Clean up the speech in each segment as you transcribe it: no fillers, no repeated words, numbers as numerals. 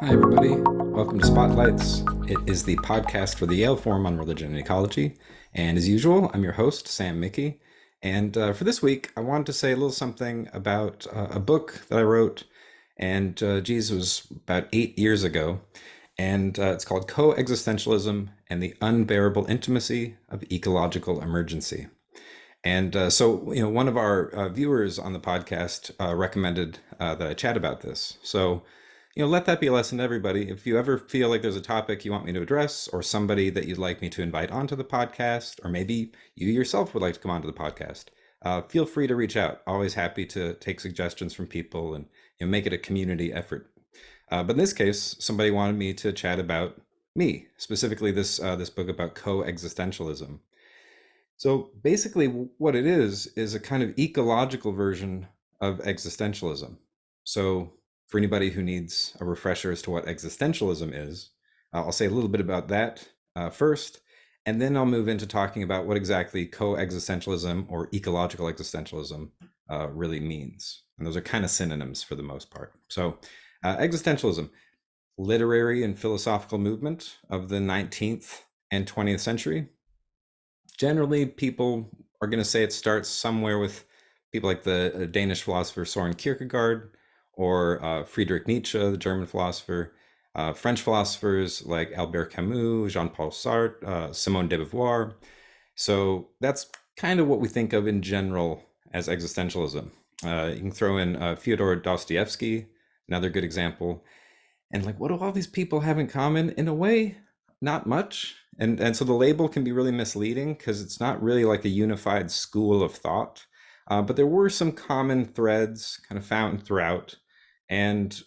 Hi, everybody. Welcome to Spotlights. It is the podcast for the Yale Forum on Religion and Ecology. And as usual, I'm your host, Sam Mickey. And for this week, I wanted to say a little something about a book that I wrote. And geez, it was about 8 years ago. And it's called Coexistentialism and the Unbearable Intimacy of Ecological Emergency. And one of our viewers on the podcast recommended that I chat about this. So, let that be a lesson to everybody. If you ever feel like there's a topic you want me to address, or somebody that you'd like me to invite onto the podcast, or maybe you yourself would like to come onto the podcast, feel free to reach out. Always happy to take suggestions from people and make it a community effort. But in this case, somebody wanted me to chat about me, specifically this book about coexistentialism. So basically, what it is a kind of ecological version of existentialism. So for anybody who needs a refresher as to what existentialism is, I'll say a little bit about that first, and then I'll move into talking about what exactly coexistentialism or ecological existentialism really means. And those are kind of synonyms for the most part. So existentialism, literary and philosophical movement of the 19th and 20th century. Generally, people are going to say it starts somewhere with people like the Danish philosopher Soren Kierkegaard, or Friedrich Nietzsche, the German philosopher, French philosophers like Albert Camus, Jean-Paul Sartre, Simone de Beauvoir. So that's kind of what we think of in general as existentialism. You can throw in Fyodor Dostoevsky, another good example. And like, what do all these people have in common? In a way, not much. And so the label can be really misleading because it's not really like a unified school of thought. But there were some common threads kind of found throughout. And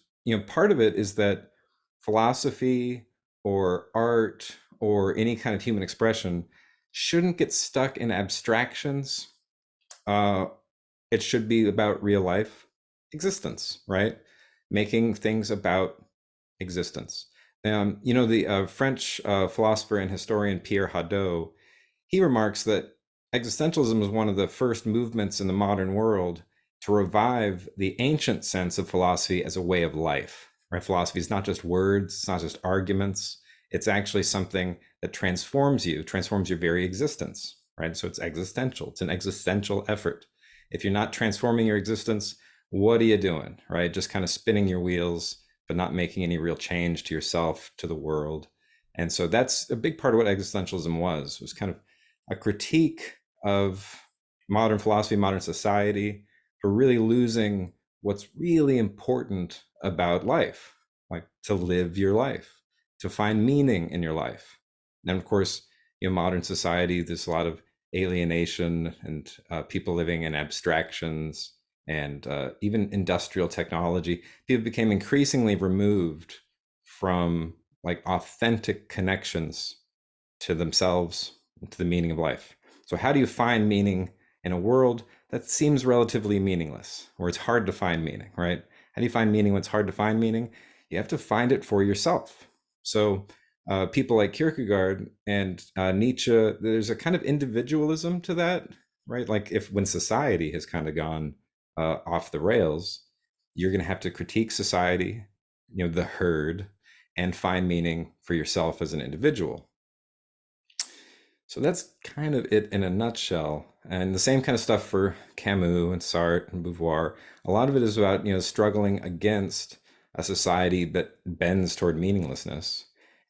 part of it is that philosophy or art or any kind of human expression shouldn't get stuck in abstractions. It should be about real life existence, right? Making things about existence. The French philosopher and historian Pierre Hadot, he remarks that existentialism was one of the first movements in the modern world to revive the ancient sense of philosophy as a way of life. Right? Philosophy is not just words, it's not just arguments. It's actually something that transforms you, transforms your very existence. Right? So it's existential. It's an existential effort. If you're not transforming your existence, what are you doing? Right? Just kind of spinning your wheels, but not making any real change to yourself, to the world. And so that's a big part of what existentialism was kind of a critique of modern philosophy, modern society, for really losing what's really important about life, like to live your life, to find meaning in your life. And of course, modern society, there's a lot of alienation and people living in abstractions, and even industrial technology. People became increasingly removed from like authentic connections to themselves, to the meaning of life. So how do you find meaning in a world that seems relatively meaningless, where it's hard to find meaning, right? How do you find meaning when it's hard to find meaning? You have to find it for yourself. So people like Kierkegaard and Nietzsche, there's a kind of individualism to that, right? Like when society has kind of gone off the rails, you're going to have to critique society, the herd, and find meaning for yourself as an individual. So that's kind of it in a nutshell. And the same kind of stuff for Camus and Sartre and Beauvoir. A lot of it is about, struggling against a society that bends toward meaninglessness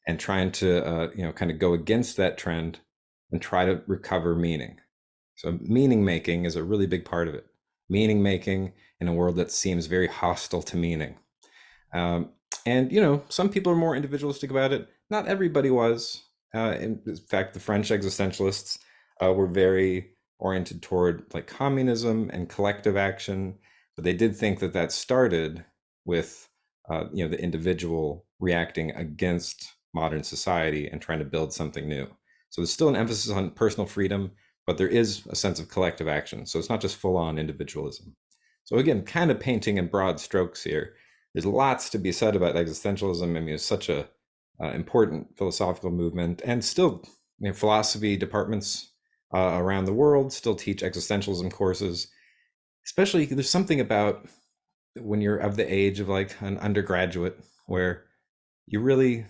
and trying to, kind of go against that trend and try to recover meaning. So meaning making is a really big part of it. Meaning making in a world that seems very hostile to meaning. And some people are more individualistic about it. Not everybody was. In fact, the French existentialists were very oriented toward like communism and collective action, but they did think that that started with the individual reacting against modern society and trying to build something new. So there's still an emphasis on personal freedom, but there is a sense of collective action. So it's not just full-on individualism. So again, kind of painting in broad strokes here. There's lots to be said about existentialism. I mean, it's such a important philosophical movement, and still philosophy departments around the world still teach existentialism courses. Especially, there's something about when you're of the age of like an undergraduate where you're really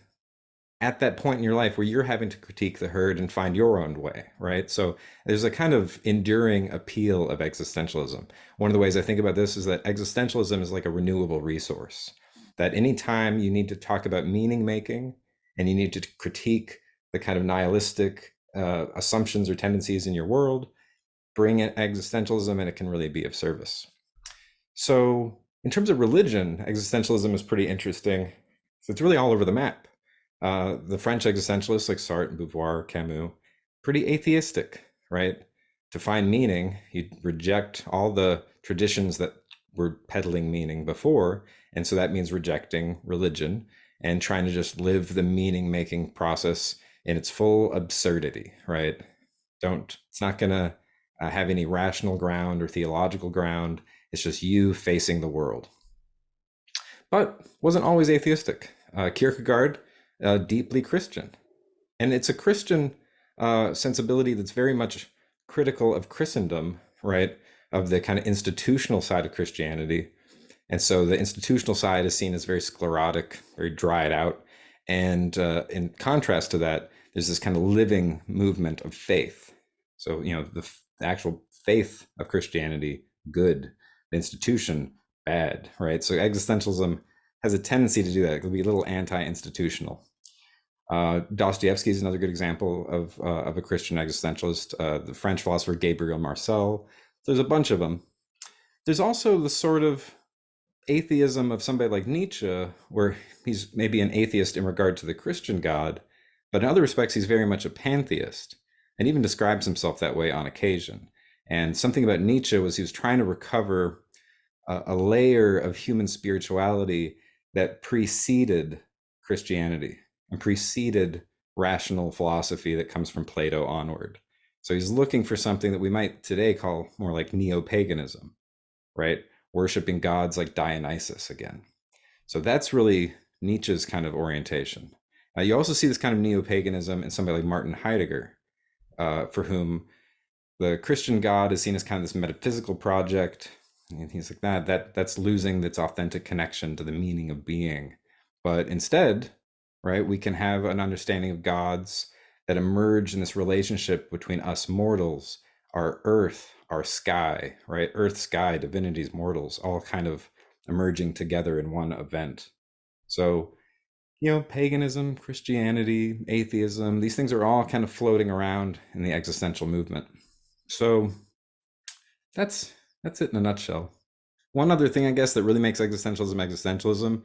at that point in your life where you're having to critique the herd and find your own way, right? So there's a kind of enduring appeal of existentialism. One of the ways I think about this is that existentialism is like a renewable resource, that anytime you need to talk about meaning making and you need to critique the kind of nihilistic assumptions or tendencies in your world, bring in existentialism and it can really be of service. So, in terms of religion, existentialism is pretty interesting. So, it's really all over the map. The French existentialists like Sartre and Beauvoir, Camus, pretty atheistic, right? To find meaning, you reject all the traditions that were peddling meaning before. And so that means rejecting religion and trying to just live the meaning making process in its full absurdity, right? It's not going to have any rational ground or theological ground. It's just you facing the world. But wasn't always atheistic. Kierkegaard, deeply Christian. And it's a Christian sensibility that's very much critical of Christendom, right? Of the kind of institutional side of Christianity. And so the institutional side is seen as very sclerotic, very dried out. And in contrast to that, there's this kind of living movement of faith. So, the actual faith of Christianity, good. The institution, bad, right? So existentialism has a tendency to do that. It can be a little anti-institutional. Dostoevsky is another good example of a Christian existentialist. The French philosopher Gabriel Marcel. There's a bunch of them. There's also the sort of atheism of somebody like Nietzsche, where he's maybe an atheist in regard to the Christian God, but in other respects, he's very much a pantheist and even describes himself that way on occasion. And something about Nietzsche was he was trying to recover a layer of human spirituality that preceded Christianity and preceded rational philosophy that comes from Plato onward. So he's looking for something that we might today call more like neo-paganism, right? Worshipping gods like Dionysus again. So that's really Nietzsche's kind of orientation. You also see this kind of neo-paganism in somebody like Martin Heidegger, for whom the Christian God is seen as kind of this metaphysical project. And he's like, that's losing its authentic connection to the meaning of being. But instead, right, we can have an understanding of gods that emerge in this relationship between us mortals, our earth, our sky, right? Earth, sky, divinities, mortals, all kind of emerging together in one event. So, paganism, Christianity, atheism, these things are all kind of floating around in the existential movement. So that's it in a nutshell. One other thing, I guess, that really makes existentialism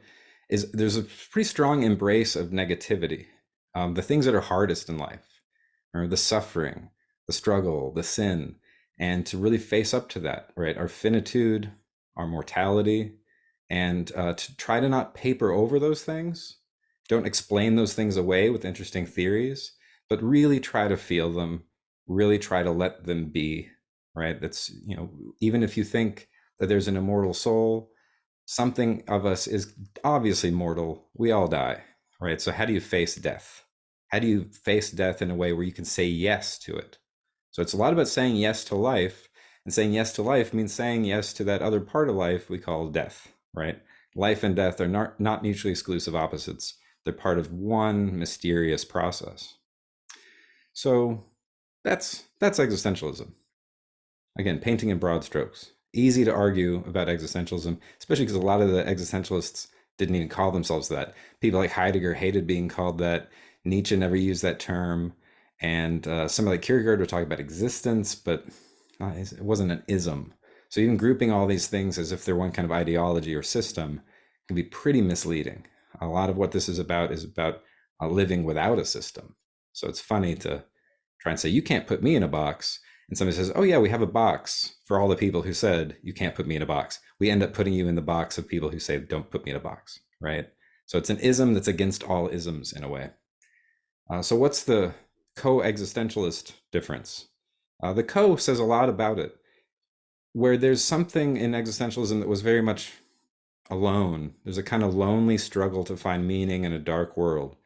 is there's a pretty strong embrace of negativity. The things that are hardest in life, or the suffering, the struggle, the sin, and to really face up to that, right? Our finitude, our mortality, and to try to not paper over those things. Don't explain those things away with interesting theories, but really try to feel them, really try to let them be, right? That's, even if you think that there's an immortal soul, something of us is obviously mortal. We all die, right? So how do you face death? How do you face death in a way where you can say yes to it? So it's a lot about saying yes to life, and saying yes to life means saying yes to that other part of life we call death, right? Life and death are not mutually exclusive opposites. They're part of one mysterious process. So that's existentialism. Again, painting in broad strokes. Easy to argue about existentialism, especially because a lot of the existentialists didn't even call themselves that. People like Heidegger hated being called that. Nietzsche never used that term. And somebody like Kierkegaard would talk about existence, but it wasn't an ism. So even grouping all these things as if they're one kind of ideology or system can be pretty misleading. A lot of what this is about living without a system. So it's funny to try and say, you can't put me in a box. And somebody says, oh yeah, we have a box for all the people who said, you can't put me in a box. We end up putting you in the box of people who say, don't put me in a box, right? So it's an ism that's against all isms in a way. So what's the co-existentialist difference? The co says a lot about it, where there's something in existentialism that was very much alone. There's a kind of lonely struggle to find meaning in a dark world.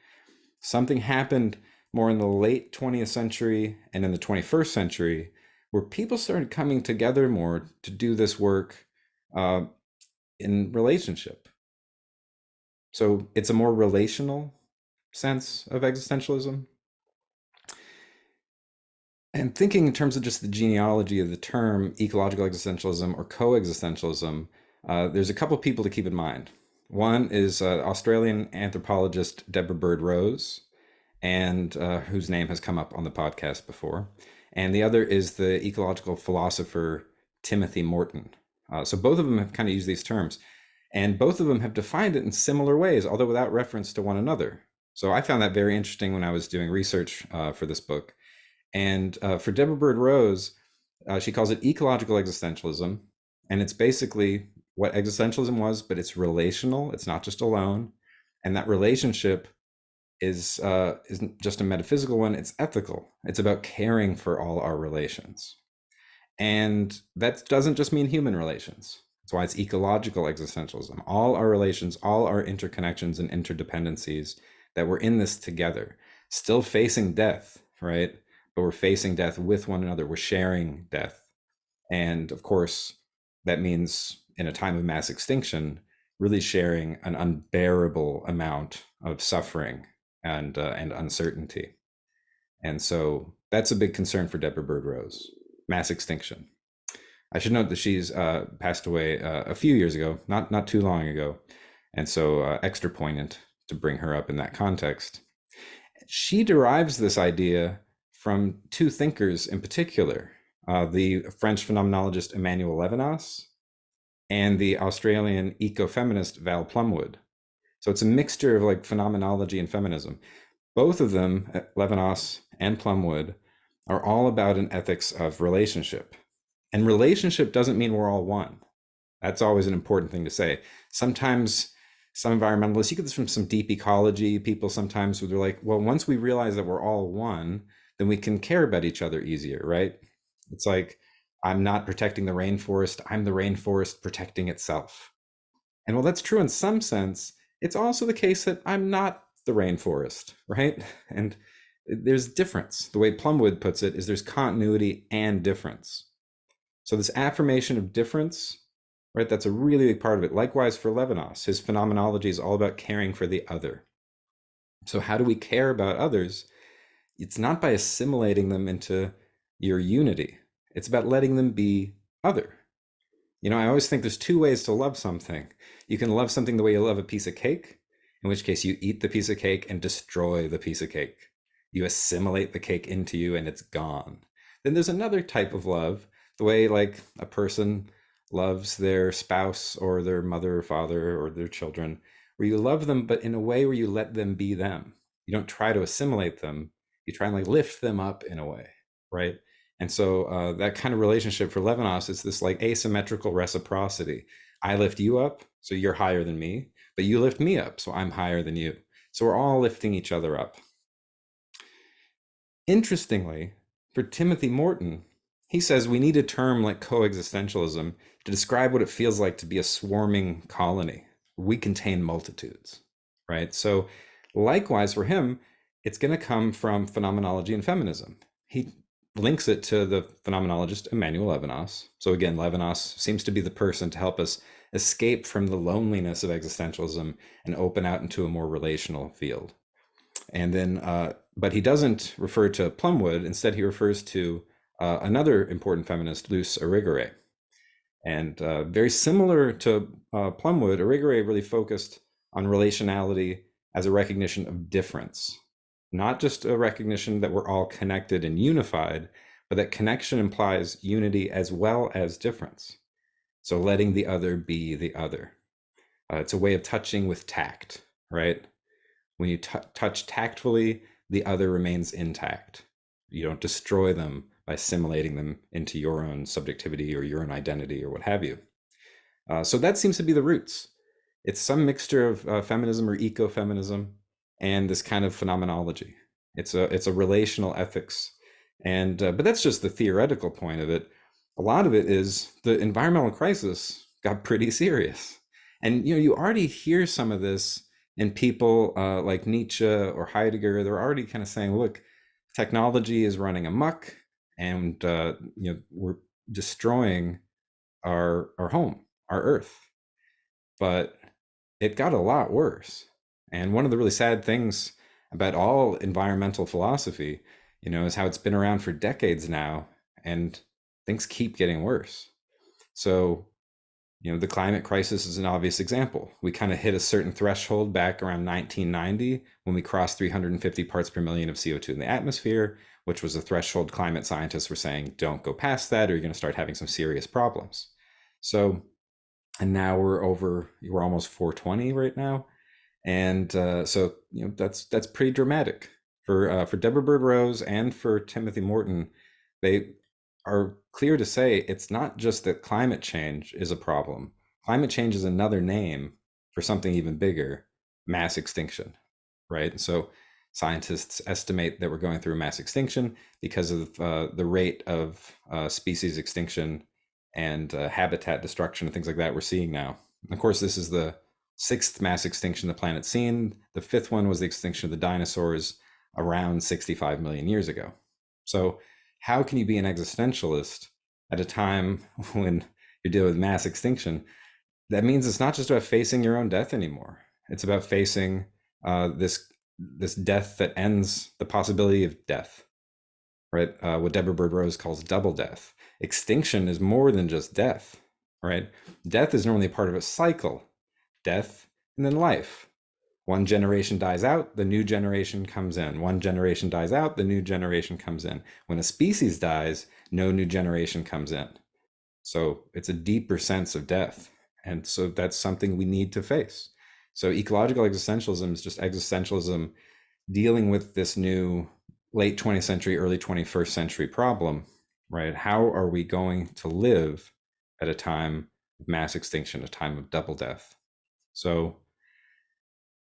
Something happened more in the late 20th century and in the 21st century where people started coming together more to do this work in relationship. So it's a more relational sense of existentialism. And thinking in terms of just the genealogy of the term ecological existentialism or coexistentialism, there's a couple people to keep in mind. One is Australian anthropologist Deborah Bird Rose, and whose name has come up on the podcast before. And the other is the ecological philosopher Timothy Morton. So both of them have kind of used these terms, and both of them have defined it in similar ways, although without reference to one another. So I found that very interesting when I was doing research for this book. And for Deborah Bird Rose, she calls it ecological existentialism. And it's basically what existentialism was, but it's relational. It's not just alone. And that relationship isn't just a metaphysical one, it's ethical. It's about caring for all our relations. And that doesn't just mean human relations. That's why it's ecological existentialism. All our relations, all our interconnections and interdependencies, that we're in this together, still facing death, right? But we're facing death with one another. We're sharing death. And of course, that means in a time of mass extinction, really sharing an unbearable amount of suffering and uncertainty. And so that's a big concern for Deborah Bird Rose, mass extinction. I should note that she's passed away a few years ago, not too long ago, and so extra poignant to bring her up in that context. She derives this idea from two thinkers in particular, the French phenomenologist Emmanuel Levinas and the Australian ecofeminist Val Plumwood. So it's a mixture of like phenomenology and feminism. Both of them, Levinas and Plumwood, are all about an ethics of relationship. And relationship doesn't mean we're all one. That's always an important thing to say. Sometimes some environmentalists, you get this from some deep ecology people sometimes, where they're like, well, once we realize that we're all one, then we can care about each other easier, right? It's like, I'm not protecting the rainforest, I'm the rainforest protecting itself. And while that's true in some sense, it's also the case that I'm not the rainforest, right? And there's difference. The way Plumwood puts it is there's continuity and difference. So this affirmation of difference, right, that's a really big part of it. Likewise for Levinas, his phenomenology is all about caring for the other. So how do we care about others? It's not by assimilating them into your unity. It's about letting them be other. You know, I always think there's two ways to love something. You can love something the way you love a piece of cake, in which case you eat the piece of cake and destroy the piece of cake. You assimilate the cake into you and it's gone. Then there's another type of love, the way like a person loves their spouse or their mother or father or their children, where you love them, but in a way where you let them be them. You don't try to assimilate them. You try and like lift them up in a way, right? And so that kind of relationship for Levinas is this like asymmetrical reciprocity. I lift you up, so you're higher than me, but you lift me up, so I'm higher than you. So we're all lifting each other up. Interestingly, for Timothy Morton, he says we need a term like coexistentialism to describe what it feels like to be a swarming colony. We contain multitudes, right? So likewise for him, it's going to come from phenomenology and feminism. He links it to the phenomenologist Emmanuel Levinas. So again, Levinas seems to be the person to help us escape from the loneliness of existentialism and open out into a more relational field. And then, but he doesn't refer to Plumwood. Instead, he refers to another important feminist, Luce Irigaray. And very similar to Plumwood, Irigaray really focused on relationality as a recognition of difference, not just a recognition that we're all connected and unified, but that connection implies unity as well as difference. So letting the other be the other. It's a way of touching with tact, right? When you touch tactfully, the other remains intact. You don't destroy them by assimilating them into your own subjectivity or your own identity or what have you. So that seems to be the roots. It's some mixture of feminism or ecofeminism and this kind of phenomenology. It's a relational ethics, and but that's just the theoretical point of it. A lot of it is the environmental crisis got pretty serious, and you know you already hear some of this in people like Nietzsche or Heidegger. They're already kind of saying, look, technology is running amok, and you know we're destroying our home, our Earth. But it got a lot worse. And one of the really sad things about all environmental philosophy, is how it's been around for decades now, and things keep getting worse. So, the climate crisis is an obvious example. We kind of hit a certain threshold back around 1990 when we crossed 350 parts per million of CO2 in the atmosphere, which was a threshold climate scientists were saying, don't go past that or you're going to start having some serious problems. So, and now we're almost 420 right now. And so, that's pretty dramatic for Deborah Bird Rose and for Timothy Morton. They are clear to say it's not just that climate change is a problem. Climate change is another name for something even bigger, mass extinction, right? So scientists estimate that we're going through a mass extinction because of the rate of species extinction and habitat destruction and things like that we're seeing now. And of course, this is the sixth mass extinction the planet's seen. The fifth one was the extinction of the dinosaurs around 65 million years ago. So how can you be an existentialist at a time when you're dealing with mass extinction? That means it's not just about facing your own death anymore. It's about facing this death that ends the possibility of death, right? What Deborah Bird Rose calls double death. Extinction is more than just death, right? Death is normally part of a cycle. Death and then life. One generation dies out, the new generation comes in. One generation dies out, the new generation comes in. When a species dies, no new generation comes in. So it's a deeper sense of death. And so that's something we need to face. So ecological existentialism is just existentialism dealing with this new late 20th century, early 21st century problem, right? How are we going to live at a time of mass extinction, a time of double death? So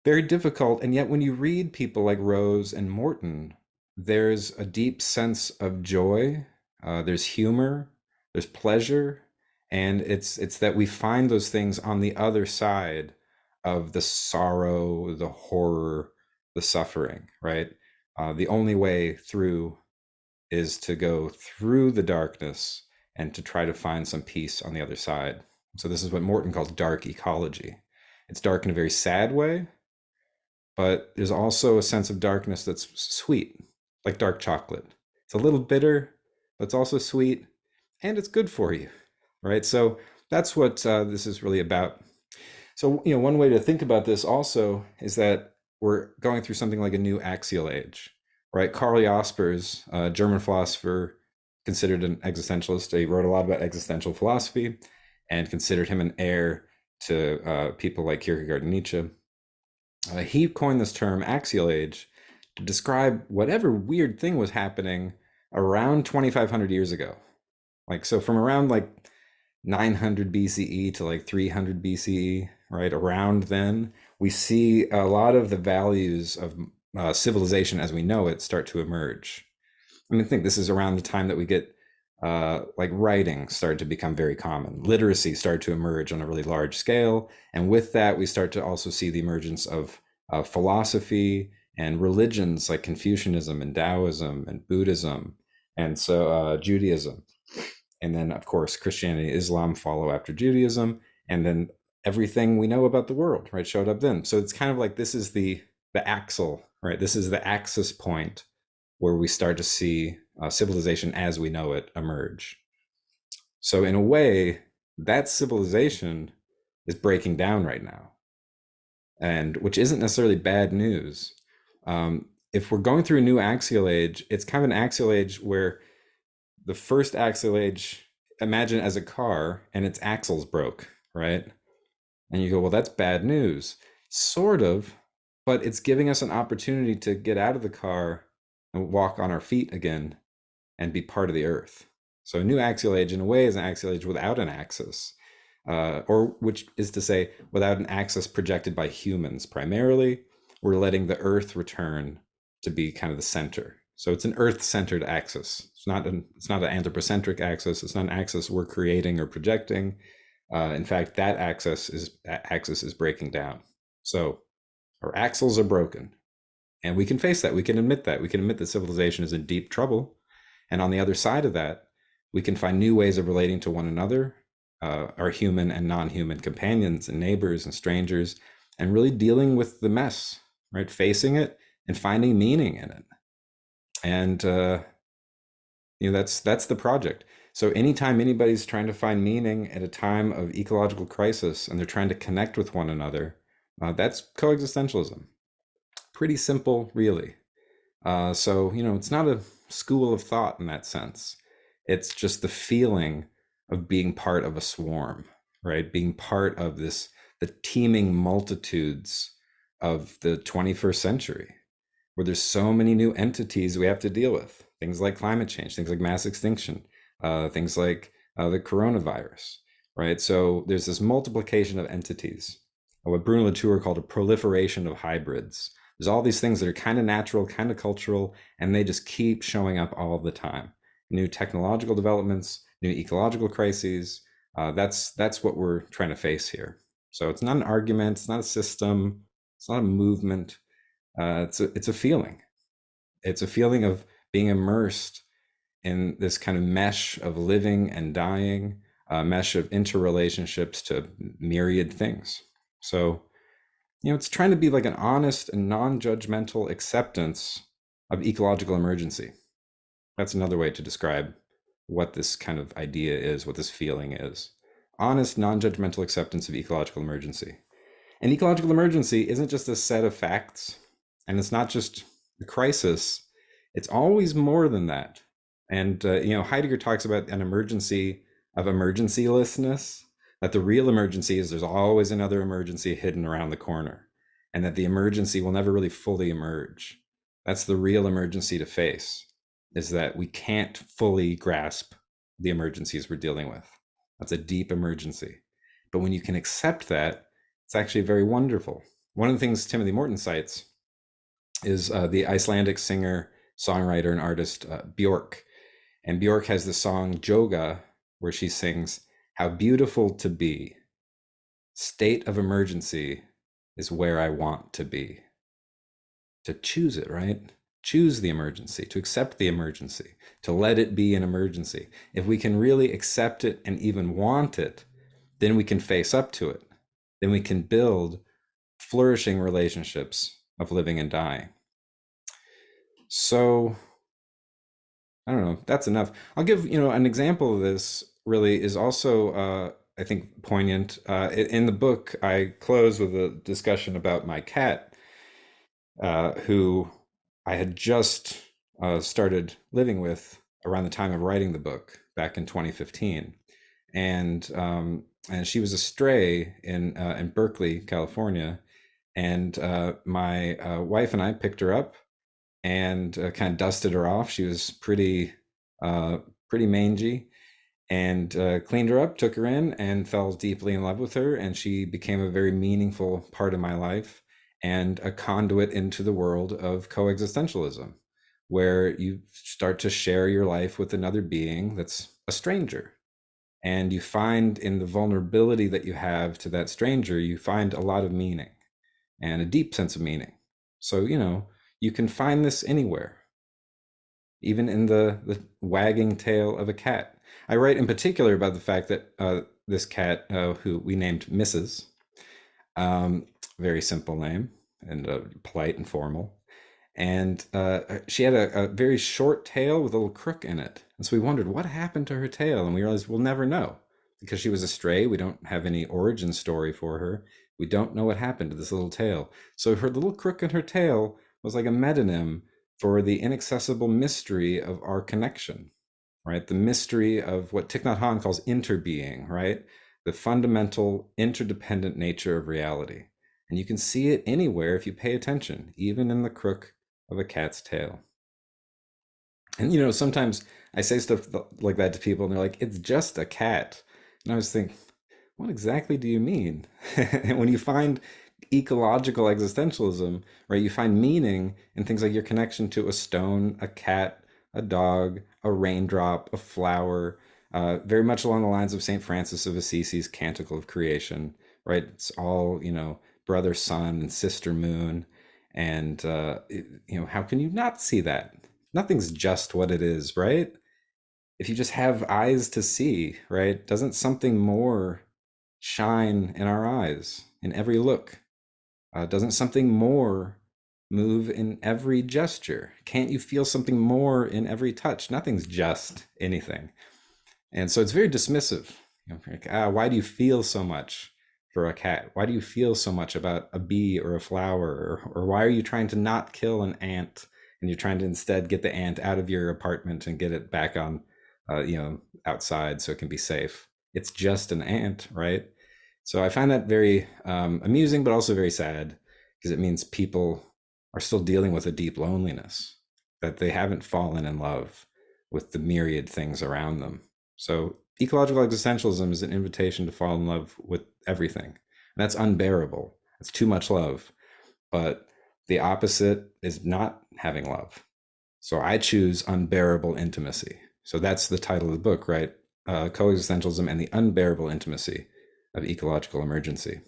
very difficult. And yet when you read people like Rose and Morton, there's a deep sense of joy, there's humor, there's pleasure, and it's that we find those things on the other side of the sorrow, the horror, the suffering, right? The only way through is to go through the darkness and to try to find some peace on the other side. So this is what Morton calls dark ecology. It's dark in a very sad way, but there's also a sense of darkness that's sweet, like dark chocolate. It's a little bitter, but it's also sweet, and it's good for you, right? So that's what this is really about. So, one way to think about this also is that we're going through something like a new axial age, right? Karl Jaspers, a German philosopher, considered an existentialist. He wrote a lot about existential philosophy and considered him an heir to people like Kierkegaard and Nietzsche. He coined this term axial age to describe whatever weird thing was happening around 2,500 years ago. So from around 900 BCE to 300 BCE, right? Around then, we see a lot of the values of civilization as we know it start to emerge. I think this is around the time that we get writing started to become very common. Literacy started to emerge on a really large scale. And with that, we start to also see the emergence of philosophy and religions like Confucianism and Taoism and Buddhism, and so Judaism. And then, of course, Christianity and Islam follow after Judaism. And then everything we know about the world, right, showed up then. So it's kind of like this is the axle, right? This is the axis point where we start to see civilization as we know it emerge. So in a way, that civilization is breaking down right now, and which isn't necessarily bad news. If we're going through a new axial age, it's kind of an axial age where the first axial age, imagine as a car and its axles broke, right? And you go, well, that's bad news. Sort of, but it's giving us an opportunity to get out of the car and walk on our feet again and be part of the earth. So a new axial age in a way is an axial age without an axis, or which is to say without an axis projected by humans primarily. We're letting the earth return to be kind of the center. So it's an earth-centered axis. It's not an anthropocentric axis. It's not an axis we're creating or projecting. In fact, that axis is breaking down. So our axles are broken, and we can face that. We can admit that. We can admit that civilization is in deep trouble. And on the other side of that, we can find new ways of relating to one another, our human and non-human companions and neighbors and strangers, and really dealing with the mess, right? Facing it and finding meaning in it. And that's the project. So anytime anybody's trying to find meaning at a time of ecological crisis and they're trying to connect with one another, that's coexistentialism. Pretty simple, really. So, it's not a school of thought in that sense. It's just the feeling of being part of a swarm, right? Being part of the teeming multitudes of the 21st century, where there's so many new entities we have to deal with. Things like climate change, things like mass extinction, things like the coronavirus, right? So there's this multiplication of entities, what Bruno Latour called a proliferation of hybrids. There's all these things that are kind of natural, kind of cultural, and they just keep showing up all the time. New technological developments, new ecological crises. That's what we're trying to face here. So it's not an argument, it's not a system, it's not a movement. It's a feeling. It's a feeling of being immersed in this kind of mesh of living and dying, a mesh of interrelationships to myriad things. So, it's trying to be like an honest and non-judgmental acceptance of ecological emergency. That's another way to describe what this kind of idea is, what this feeling is. Honest, non-judgmental acceptance of ecological emergency. And ecological emergency isn't just a set of facts, and it's not just a crisis. It's always more than that. And Heidegger talks about an emergency of emergencylessness. That the real emergency is there's always another emergency hidden around the corner, and that the emergency will never really fully emerge. That's the real emergency to face, is that we can't fully grasp the emergencies we're dealing with. That's a deep emergency. But when you can accept that, it's actually very wonderful. One of the things Timothy Morton cites is the Icelandic singer, songwriter, and artist Björk. And Björk has the song Joga, where she sings, "How beautiful to be. State of emergency is where I want to be." To choose it, right? Choose the emergency, to accept the emergency, to let it be an emergency. If we can really accept it and even want it, then we can face up to it. Then we can build flourishing relationships of living and dying. So, I don't know, that's enough. I'll give, an example of this really is also, I think, poignant. In the book, I close with a discussion about my cat, who I had just started living with around the time of writing the book back in 2015. And she was a stray in Berkeley, California. And my wife and I picked her up and kind of dusted her off. She was pretty mangy, and cleaned her up, took her in, and fell deeply in love with her. And she became a very meaningful part of my life and a conduit into the world of coexistentialism, where you start to share your life with another being that's a stranger. And you find in the vulnerability that you have to that stranger, you find a lot of meaning and a deep sense of meaning. So, you can find this anywhere, even in the wagging tail of a cat. I write in particular about the fact that this cat, who we named Mrs., very simple name and polite and formal. And she had a very short tail with a little crook in it. And so we wondered what happened to her tail. And we realized we'll never know because she was a stray. We don't have any origin story for her. We don't know what happened to this little tail. So her little crook in her tail was like a metonym for the inaccessible mystery of our connection, right? The mystery of what Thich Nhat Hanh calls interbeing, right? The fundamental interdependent nature of reality. And you can see it anywhere if you pay attention, even in the crook of a cat's tail. And sometimes I say stuff like that to people and they're like, "It's just a cat." And I was thinking, what exactly do you mean? And when you find ecological existentialism, right, you find meaning in things like your connection to a stone, a cat, a dog, a raindrop, a flower, very much along the lines of St. Francis of Assisi's Canticle of Creation, right? It's all, brother sun and sister moon. And, how can you not see that? Nothing's just what it is, right? If you just have eyes to see, right? Doesn't something more shine in our eyes in every look? Doesn't something more move in every gesture? Can't you feel something more in every touch? Nothing's just anything. And so it's very dismissive. Like, why do you feel so much for a cat? Why do you feel so much about a bee or a flower? Or why are you trying to not kill an ant and you're trying to instead get the ant out of your apartment and get it back on, outside so it can be safe? It's just an ant, right? So I find that very amusing, but also very sad, because it means people are still dealing with a deep loneliness, that they haven't fallen in love with the myriad things around them. So ecological existentialism is an invitation to fall in love with everything. And that's unbearable. It's too much love. But the opposite is not having love. So I choose unbearable intimacy. So that's the title of the book, right? Coexistentialism and the unbearable intimacy of ecological emergency.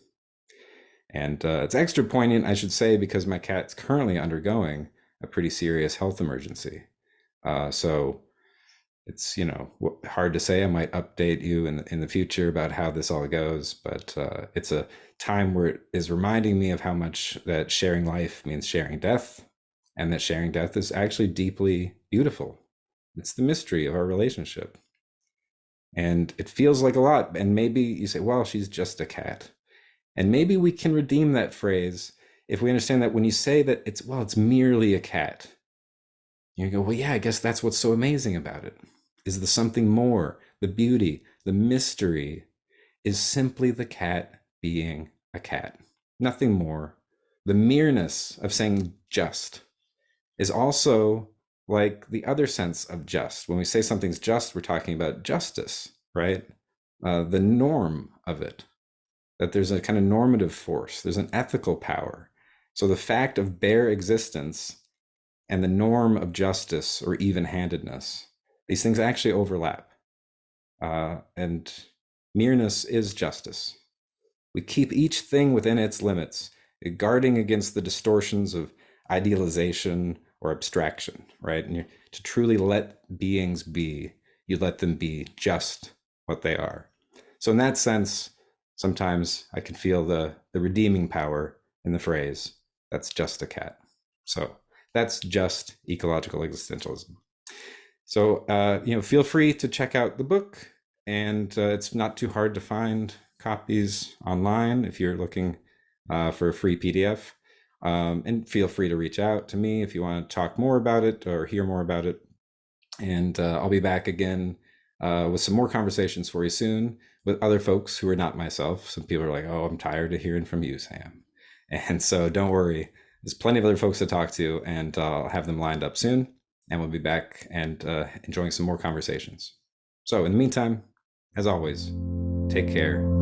And it's extra poignant, I should say, because my cat's currently undergoing a pretty serious health emergency. So it's, hard to say. I might update you in the future about how this all goes, but it's a time where it is reminding me of how much that sharing life means sharing death, and that sharing death is actually deeply beautiful. It's the mystery of our relationship. And it feels like a lot. And maybe you say, well, she's just a cat. And maybe we can redeem that phrase if we understand that when you say that it's merely a cat, you go, well, yeah, I guess that's what's so amazing about it. Is the something more, the beauty, the mystery is simply the cat being a cat, nothing more. The mereness of saying just is also like the other sense of just. When we say something's just, we're talking about justice, right? The norm of it, that there's a kind of normative force, there's an ethical power. So the fact of bare existence and the norm of justice or even-handedness, these things actually overlap. And mereness is justice. We keep each thing within its limits, guarding against the distortions of idealization or abstraction, right? And to truly let beings be, you let them be just what they are. So in that sense, sometimes I can feel the redeeming power in the phrase, that's just a cat. So that's just ecological existentialism. So, feel free to check out the book, and it's not too hard to find copies online if you're looking for a free PDF. And feel free to reach out to me if you want to talk more about it or hear more about it. And I'll be back again with some more conversations for you soon with other folks who are not myself. Some people are like, oh, I'm tired of hearing from you, Sam. And so don't worry, there's plenty of other folks to talk to, and I'll have them lined up soon. And we'll be back and enjoying some more conversations. So in the meantime, as always, take care